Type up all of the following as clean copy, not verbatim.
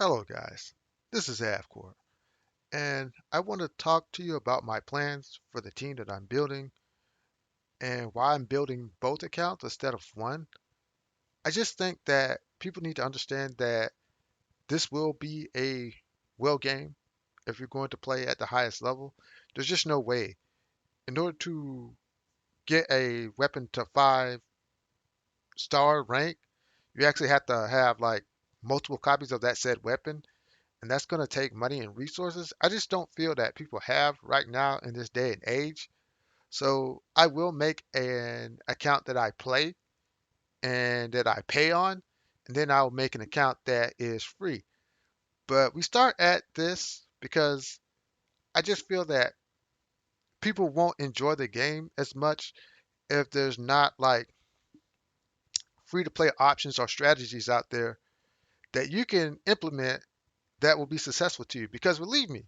Hello guys, this is Avcoor, and I want to talk to you about my plans for the team that I'm building and why I'm building both accounts instead of one. I just think that people need to understand that this will be a well game if you're going to play at the highest level. There's just no way. In order to get a weapon to 5-star rank, you actually have to have like multiple copies of that said weapon, and that's going to take money and resources. I just don't feel that people have right now in this day and age. So I will make an account that I play and that I pay on, and then I'll make an account that is free. But we start at this because I just feel that people won't enjoy the game as much if there's not like free to play options or strategies out there that you can implement that will be successful to you. Because believe me,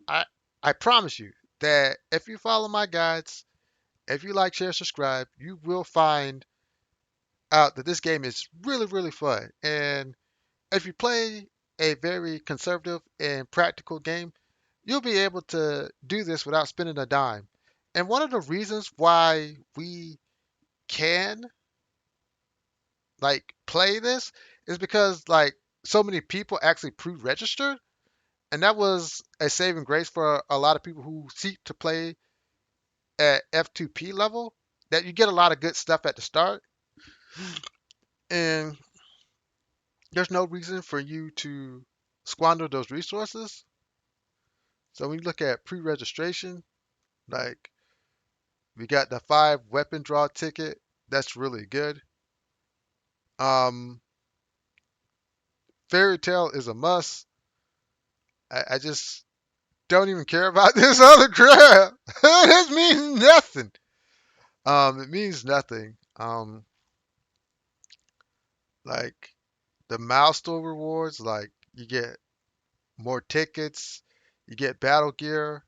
I I promise you that if you follow my guides, if you like, share, subscribe, you will find out that this game is really, really fun. And if you play a very conservative and practical game, you'll be able to do this without spending a dime. And one of the reasons why we can like play this is because like so many people actually pre-registered, and that was a saving grace for a lot of people who seek to play at F2P level, that you get a lot of good stuff at the start, and there's no reason for you to squander those resources. So when you look at pre-registration, like we got the 5 weapon draw ticket, that's really good. Um, Fairy Tale is a must. I just don't even care about this other crap. This means nothing. It means nothing. Like the milestone rewards, like you get more tickets, you get battle gear,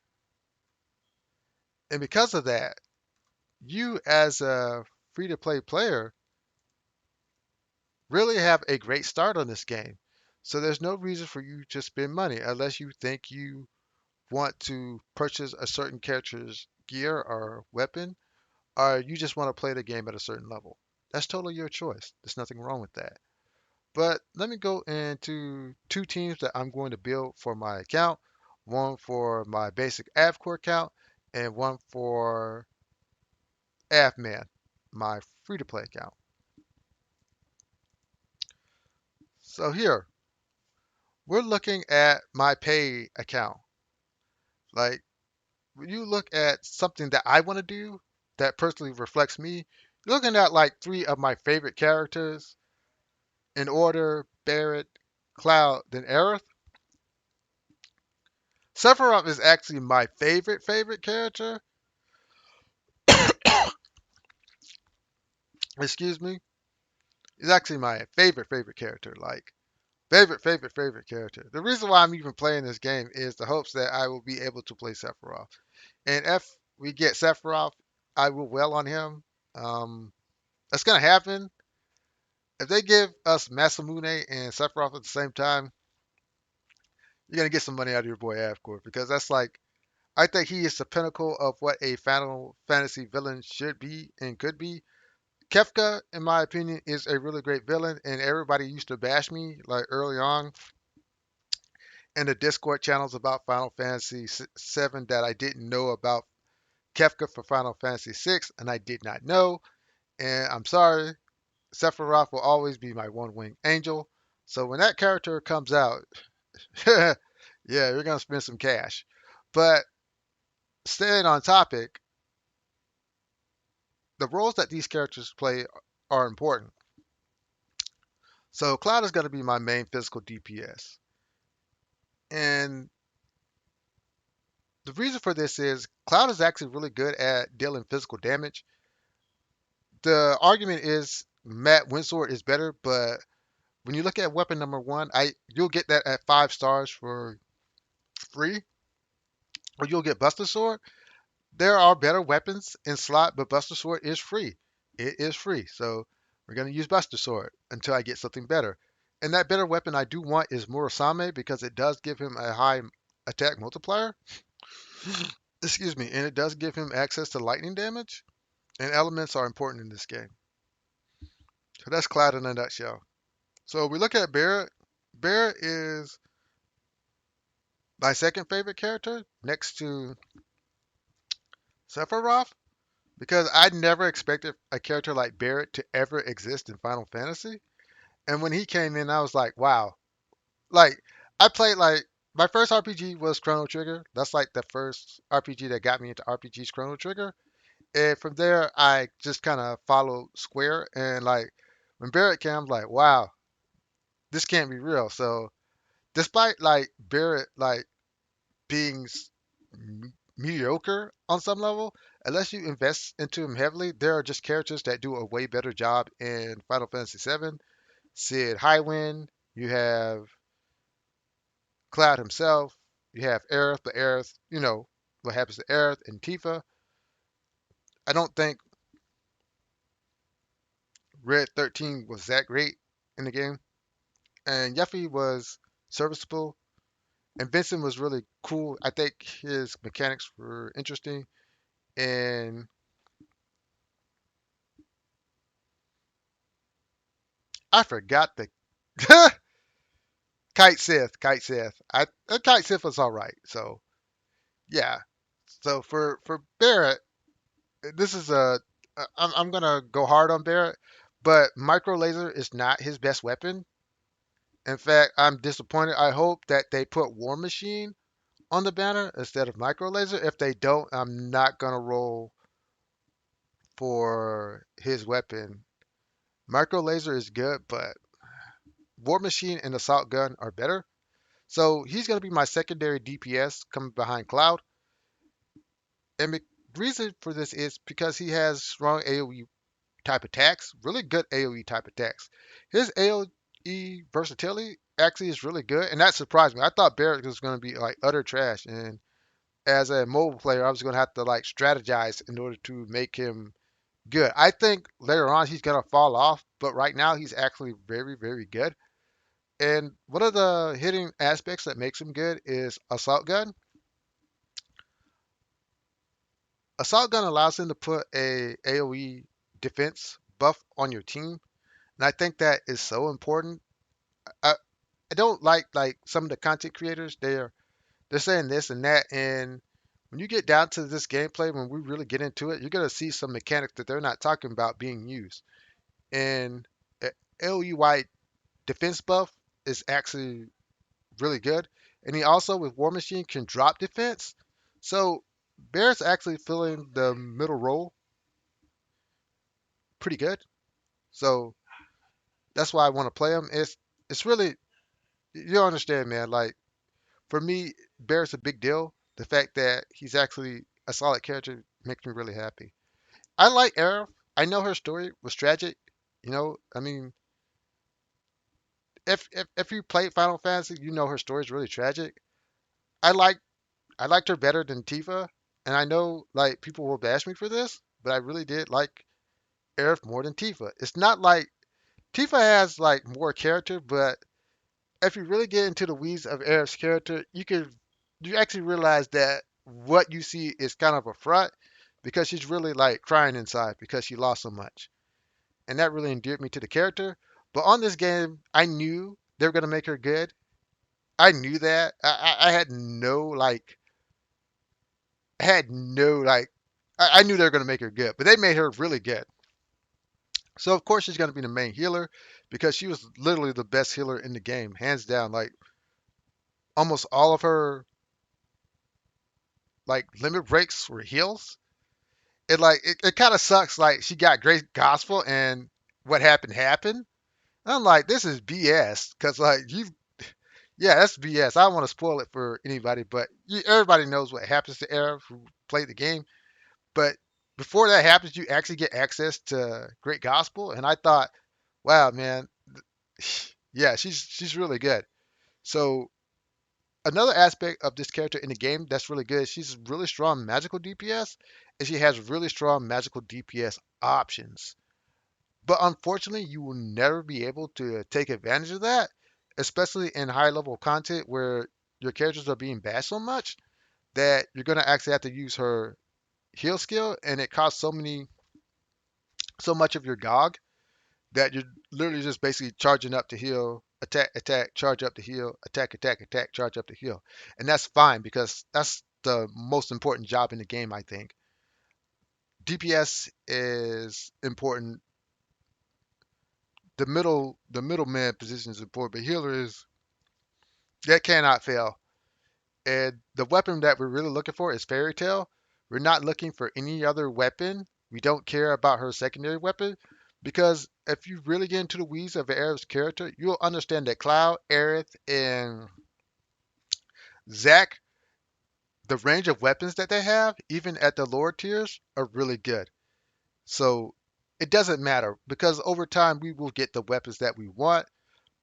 and because of that, you as a free to play player really have a great start on this game. So there's no reason for you to spend money unless you think you want to purchase a certain character's gear or weapon, or you just want to play the game at a certain level. That's totally your choice. There's nothing wrong with that. But let me go into 2 teams that I'm going to build for my account. One for my basic Avcoor account and one for Avman, my free-to-play account. So here, we're looking at my pay account. Like when you look at something that I want to do that personally reflects me, you're looking at like 3 of my favorite characters in order: Barrett, Cloud, then Aerith. Sephiroth is actually my favorite character. Excuse me. He's actually my favorite character. Like favorite character. The reason why I'm even playing this game is the hopes that I will be able to play Sephiroth. And if we get Sephiroth, I will well on him. Um, that's gonna happen. If they give us Masamune and Sephiroth at the same time, you're gonna get some money out of your boy Avcoor, because that's like, I think he is the pinnacle of what a Final Fantasy villain should be and could be. Kefka, in my opinion, is a really great villain, and everybody used to bash me like early on in the Discord channels about Final Fantasy VII that I didn't know about Kefka for Final Fantasy VI, and I did not know. And I'm sorry, Sephiroth will always be my one-winged angel. So when that character comes out, yeah, you're gonna spend some cash. But staying on topic, the roles that these characters play are important. So Cloud is going to be my main physical DPS. And the reason for this is Cloud is actually really good at dealing physical damage. The argument is Matt Winsor is better, but when you look at weapon number one, you'll get that at 5 stars for free, or you'll get Buster Sword. There are better weapons in slot, but Buster Sword is free. It is free. So we're going to use Buster Sword until I get something better. And that better weapon I do want is Murasame because it does give him a high attack multiplier. Excuse me, and it does give him access to lightning damage. And elements are important in this game. So that's Cloud in a nutshell. So we look at Barret. Barret is my second favorite character next to Sephiroth because I never expected a character like Barret to ever exist in Final Fantasy. And when he came in, I was like, wow. Like, I played like my first RPG was Chrono Trigger. That's like the first RPG that got me into RPGs, Chrono Trigger. And from there, I just kind of followed Square. And like, when Barret came, I'm like, wow, this can't be real. So, despite like Barret like being mediocre on some level, unless you invest into him heavily, there are just characters that do a way better job in Final Fantasy VII. Sid Highwind, you have Cloud himself, you have Aerith, but Aerith, what happens to Aerith and Tifa. I don't think Red 13 was that great in the game, and Yuffie was serviceable, and Vincent was really cool. I think his mechanics were interesting, and I forgot the Kite Sith. Kite Sith. Kite Sith was all right. So yeah. So for Barrett, this is I'm gonna go hard on Barrett, but micro laser is not his best weapon. In fact, I'm disappointed. I hope that they put War Machine on the banner instead of micro laser. If they don't, I'm not gonna roll for his weapon. Micro laser is good, but War Machine and Assault Gun are better. So he's going to be my secondary DPS coming behind Cloud. And the reason for this is because he has strong AoE type attacks, really good AoE type attacks. His AoE versatility actually is really good, and that surprised me. I thought Barrett was going to be like utter trash, and as a mobile player, I was going to have to like strategize in order to make him good. I think later on he's going to fall off, but right now he's actually very, very good. And one of the hidden aspects that makes him good is Assault Gun. Assault Gun allows him to put a AoE defense buff on your team, and I think that is so important. I, I don't like some of the content creators. They're saying this and that, and when you get down to this gameplay, when we really get into it, you're gonna see some mechanics that they're not talking about being used. And AoE wide defense buff is actually really good, and he also with War Machine can drop defense. So Bear's actually filling the middle role pretty good. So that's why I want to play him. It's really you don't understand, man. Like for me, Bear's a big deal. The fact that he's actually a solid character makes me really happy. I like Aerith. I know her story was tragic. I mean, if you played Final Fantasy, you know her story is really tragic. I like I liked her better than Tifa, and I know like people will bash me for this, but I really did like Aerith more than Tifa. It's not like Tifa has like more character, but if you really get into the weeds of Aerith's character, you actually realize that what you see is kind of a front because she's really like crying inside because she lost so much, and that really endeared me to the character. But on this game, I knew they were gonna make her good. I knew that. I had no like. I knew they were gonna make her good, but they made her really good. So of course she's gonna be the main healer because she was literally the best healer in the game, hands down. Like almost all of her like limit breaks were heals. It kind of sucks. Like she got great gospel and what happened happened. And I'm like, this is BS because yeah, that's BS. I don't want to spoil it for anybody, but everybody knows what happens to Arab who played the game. But before that happens, you actually get access to great gospel, and I thought, wow, man, yeah, she's really good. So another aspect of this character in the game that's really good, she's really strong magical DPS, and she has really strong magical DPS options. But unfortunately, you will never be able to take advantage of that, especially in high level content where your characters are being bashed so much that you're gonna actually have to use her heal skill, and it costs so much of your GOG that you're literally just basically charging up to heal, attack, attack, charge up to heal, attack, attack, attack, charge up to heal. And that's fine because that's the most important job in the game, I think. DPS is important. The middleman position is important, but healer is that cannot fail. And the weapon that we're really looking for is Fairy Tail. We're not looking for any other weapon. We don't care about her secondary weapon because if you really get into the weeds of Aerith's character, you'll understand that Cloud, Aerith, and Zack, the range of weapons that they have, even at the lower tiers, are really good. So it doesn't matter because over time we will get the weapons that we want.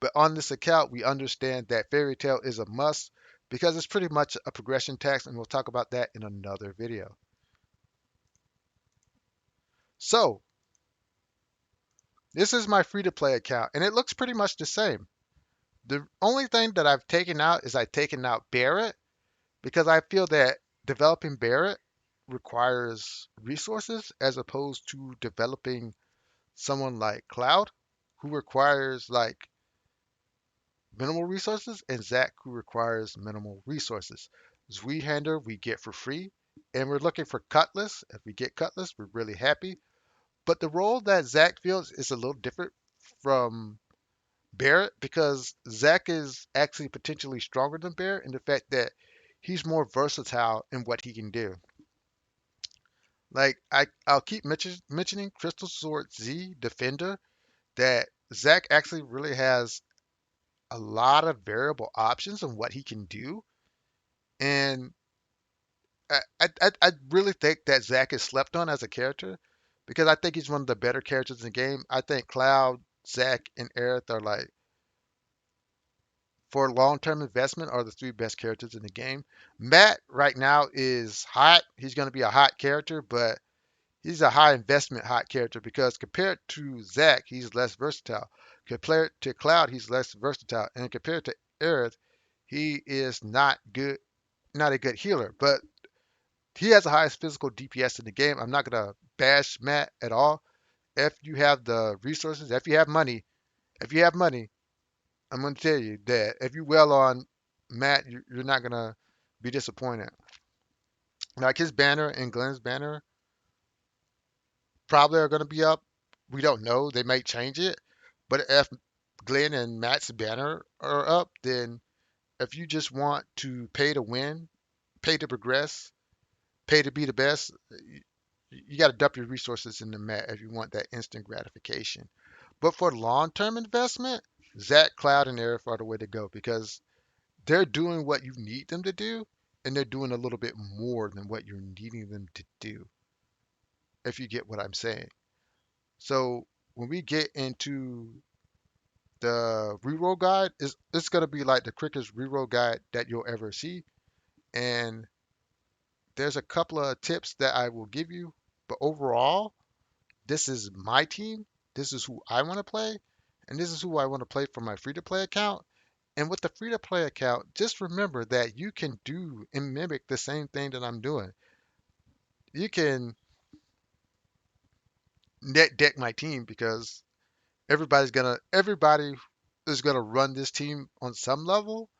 But on this account, we understand that Fairy Tail is a must because it's pretty much a progression text, and we'll talk about that in another video. So this is my free-to-play account, and it looks pretty much the same. The only thing that I've taken out is I've taken out Barrett because I feel that developing Barrett requires resources as opposed to developing someone like Cloud, who requires like minimal resources, and Zack, who requires minimal resources. Zweehander we get for free, and we're looking for Cutlass. If we get Cutlass, we're really happy. But the role that Zack feels is a little different from Barrett because Zack is actually potentially stronger than Barrett in the fact that he's more versatile in what he can do. Like I'll keep mentioning Crystal Sword Z Defender that Zack actually really has a lot of variable options on what he can do. And I really think that Zack is slept on as a character because I think he's one of the better characters in the game. I think Cloud, Zack, and Aerith are like for long-term investment are the three best characters in the game. Matt right now is hot. He's going to be a hot character, but he's a high investment hot character because compared to Zack, he's less versatile. Compared to Cloud, he's less versatile, and compared to Aerith, he is not a good healer. But he has the highest physical DPS in the game. I'm not gonna bash Matt at all. If you have the resources, if you have money, I'm gonna tell you that if you well on Matt, you're not gonna be disappointed. Like his banner and Glenn's banner probably are gonna be up. We don't know. They might change it. But if Glenn and Matt's banner are up, then if you just want to pay to win, pay to progress, pay to be the best, you got to dump your resources in the mat if you want that instant gratification. But for long-term investment, Zack, Cloud, and Aerith are the way to go because they're doing what you need them to do, and they're doing a little bit more than what you're needing them to do, if you get what I'm saying. So when we get into the reroll guide, it's going to be like the quickest reroll guide that you'll ever see. And there's a couple of tips that I will give you. But overall, this is my team. This is who I want to play. And this is who I want to play for my free to play account. And with the free to play account, just remember that you can do and mimic the same thing that I'm doing. You can net deck my team because everybody is gonna run this team on some level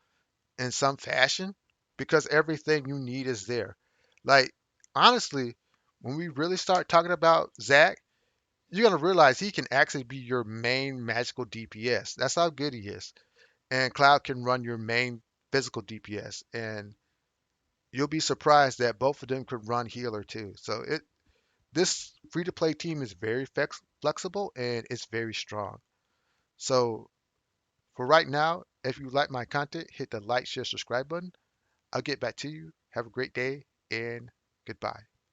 in some fashion because everything you need is there. Like honestly, when we really start talking about Zach, you're gonna realize he can actually be your main magical DPS. That's how good he is. And Cloud can run your main physical DPS. And you'll be surprised that both of them could run healer too. So this free to play team is very flexible and it's very strong. So for right now, if you like my content, hit the like, share, subscribe button. I'll get back to you. Have a great day and goodbye.